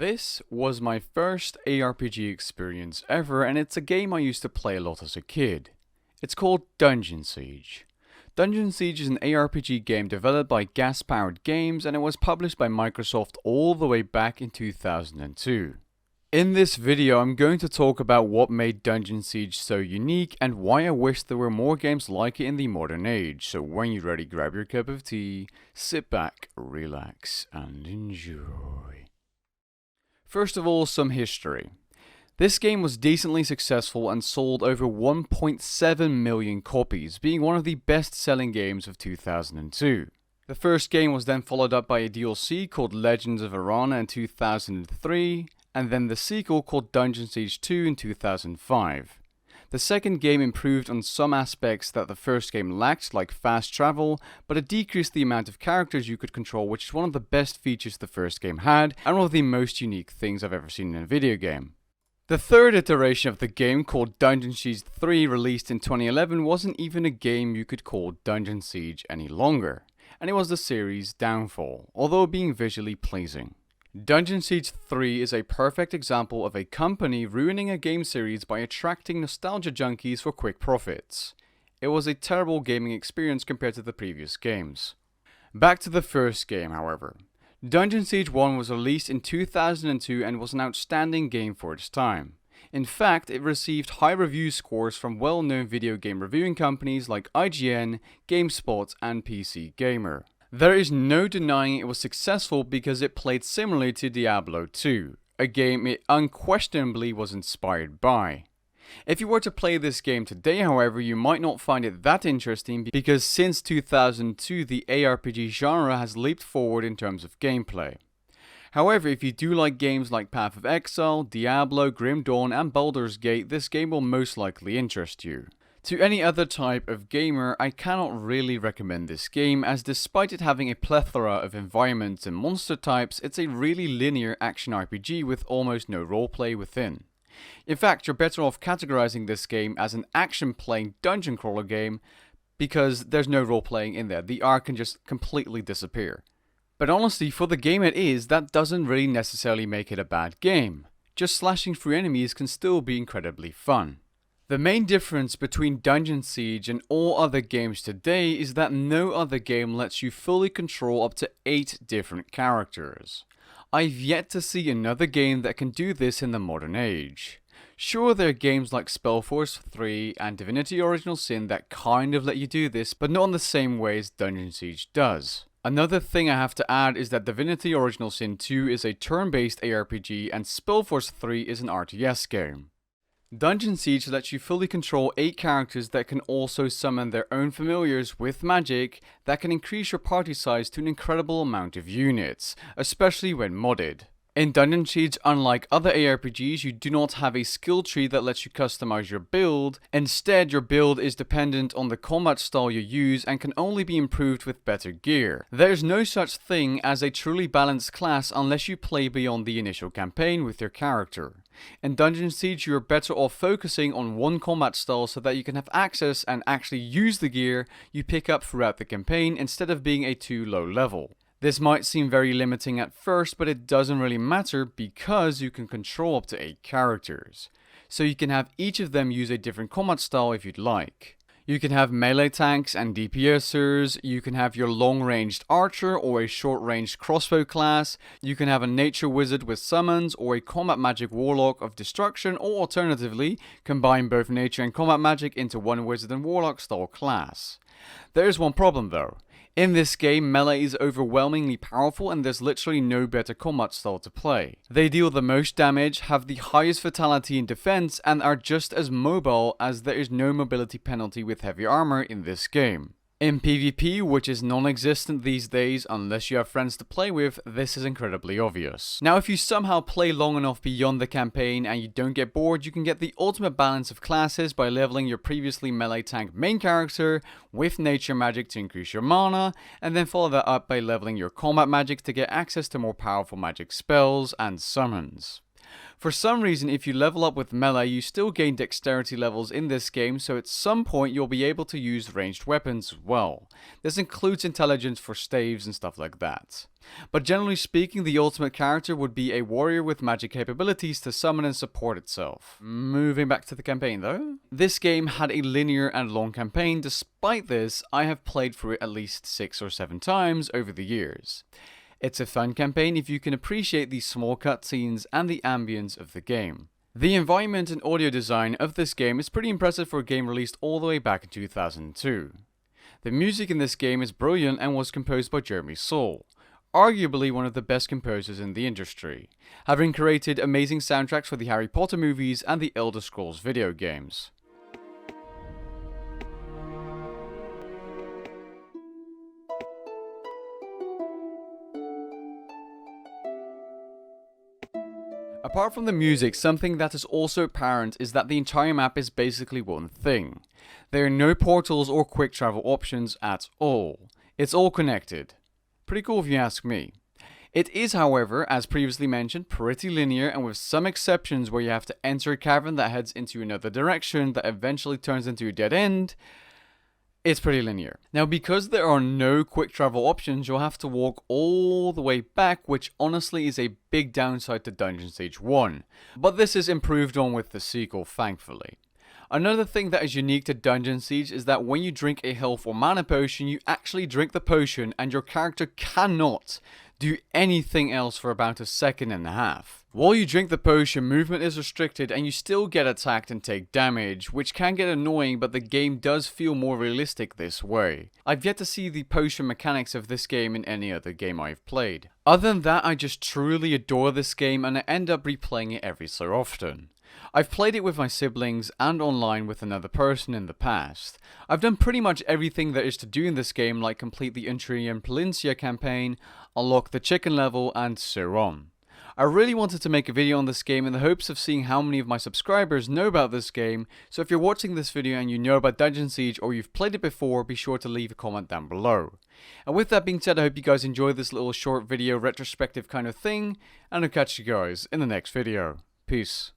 This was my first ARPG experience ever, and it's a game I used to play a lot as a kid. It's called Dungeon Siege. Dungeon Siege is an ARPG game developed by Gas Powered Games, and it was published by Microsoft all the way back in 2002. In this video, I'm going to talk about what made Dungeon Siege so unique and why I wish there were more games like it in the modern age. So when you're ready, grab your cup of tea, sit back, relax, and enjoy. First of all, some history. This game was decently successful and sold over 1.7 million copies, being one of the best-selling games of 2002. The first game was then followed up by a DLC called Legends of Arana in 2003, and then the sequel called Dungeon Siege 2 in 2005. The second game improved on some aspects that the first game lacked, like fast travel, but it decreased the amount of characters you could control, which is one of the best features the first game had, and one of the most unique things I've ever seen in a video game. The third iteration of the game, called Dungeon Siege 3, released in 2011, wasn't even a game you could call Dungeon Siege any longer, and it was the series' downfall, although being visually pleasing. Dungeon Siege 3 is a perfect example of a company ruining a game series by attracting nostalgia junkies for quick profits. It was a terrible gaming experience compared to the previous games. Back to the first game, however. Dungeon Siege 1 was released in 2002 and was an outstanding game for its time. In fact, it received high review scores from well-known video game reviewing companies like IGN, GameSpot, and PC Gamer. There is no denying it was successful because it played similarly to Diablo 2, a game it unquestionably was inspired by. If you were to play this game today, however, you might not find it that interesting because since 2002 the ARPG genre has leaped forward in terms of gameplay. However, if you do like games like Path of Exile, Diablo, Grim Dawn, and Baldur's Gate, this game will most likely interest you. To any other type of gamer, I cannot really recommend this game, as despite it having a plethora of environments and monster types, it's a really linear action RPG with almost no roleplay within. In fact, you're better off categorizing this game as an action-playing dungeon crawler game, because there's no roleplaying in there. The art can just completely disappear. But honestly, for the game it is, that doesn't really necessarily make it a bad game. Just slashing through enemies can still be incredibly fun. The main difference between Dungeon Siege and all other games today is that no other game lets you fully control up to 8 different characters. I've yet to see another game that can do this in the modern age. Sure, there are games like Spellforce 3 and Divinity Original Sin that kind of let you do this, but not in the same way as Dungeon Siege does. Another thing I have to add is that Divinity Original Sin 2 is a turn-based ARPG and Spellforce 3 is an RTS game. Dungeon Siege lets you fully control 8 characters that can also summon their own familiars with magic that can increase your party size to an incredible amount of units, especially when modded. In Dungeon Siege, unlike other ARPGs, you do not have a skill tree that lets you customize your build. Instead, your build is dependent on the combat style you use and can only be improved with better gear. There's no such thing as a truly balanced class unless you play beyond the initial campaign with your character. In Dungeon Siege, you are better off focusing on one combat style so that you can have access and actually use the gear you pick up throughout the campaign instead of being a too low level. This might seem very limiting at first, but it doesn't really matter because you can control up to 8 characters. So you can have each of them use a different combat style if you'd like. You can have melee tanks and DPSers, you can have your long-ranged archer or a short-ranged crossbow class, you can have a nature wizard with summons or a combat magic warlock of destruction, or alternatively, combine both nature and combat magic into one wizard and warlock style class. There is one problem though. In this game, melee is overwhelmingly powerful and there's literally no better combat style to play. They deal the most damage, have the highest fatality and defense, and are just as mobile as there is no mobility penalty with heavy armor in this game. In PvP, which is non-existent these days unless you have friends to play with, this is incredibly obvious. Now, if you somehow play long enough beyond the campaign and you don't get bored, you can get the ultimate balance of classes by leveling your previously melee tank main character with nature magic to increase your mana, and then follow that up by leveling your combat magic to get access to more powerful magic spells and summons. For some reason, if you level up with melee, you still gain dexterity levels in this game, so at some point you'll be able to use ranged weapons as well. This includes intelligence for staves and stuff like that. But generally speaking, the ultimate character would be a warrior with magic capabilities to summon and support itself. Moving back to the campaign though. This game had a linear and long campaign. Despite this, I have played through it at least 6 or 7 times over the years. It's a fun campaign if you can appreciate the small cutscenes and the ambience of the game. The environment and audio design of this game is pretty impressive for a game released all the way back in 2002. The music in this game is brilliant and was composed by Jeremy Soule, arguably one of the best composers in the industry, having created amazing soundtracks for the Harry Potter movies and the Elder Scrolls video games. Apart from the music, something that is also apparent is that the entire map is basically one thing. There are no portals or quick travel options at all. It's all connected. Pretty cool if you ask me. It is, however, as previously mentioned, pretty linear, and with some exceptions where you have to enter a cavern that heads into another direction that eventually turns into a dead end. It's pretty linear. Now, because there are no quick travel options, you'll have to walk all the way back, which honestly is a big downside to Dungeon Siege 1. But this is improved on with the sequel, thankfully. Another thing that is unique to Dungeon Siege is that when you drink a health or mana potion, you actually drink the potion and your character cannot do anything else for about a second and a half. While you drink the potion, movement is restricted and you still get attacked and take damage, which can get annoying, but the game does feel more realistic this way. I've yet to see the potion mechanics of this game in any other game I've played. Other than that, I just truly adore this game and I end up replaying it every so often. I've played it with my siblings and online with another person in the past. I've done pretty much everything there is to do in this game, like complete the Untrian Palencia campaign, unlock the chicken level, and so on. I really wanted to make a video on this game in the hopes of seeing how many of my subscribers know about this game, so if you're watching this video and you know about Dungeon Siege or you've played it before, be sure to leave a comment down below. And with that being said, I hope you guys enjoyed this little short video retrospective kind of thing, and I'll catch you guys in the next video. Peace.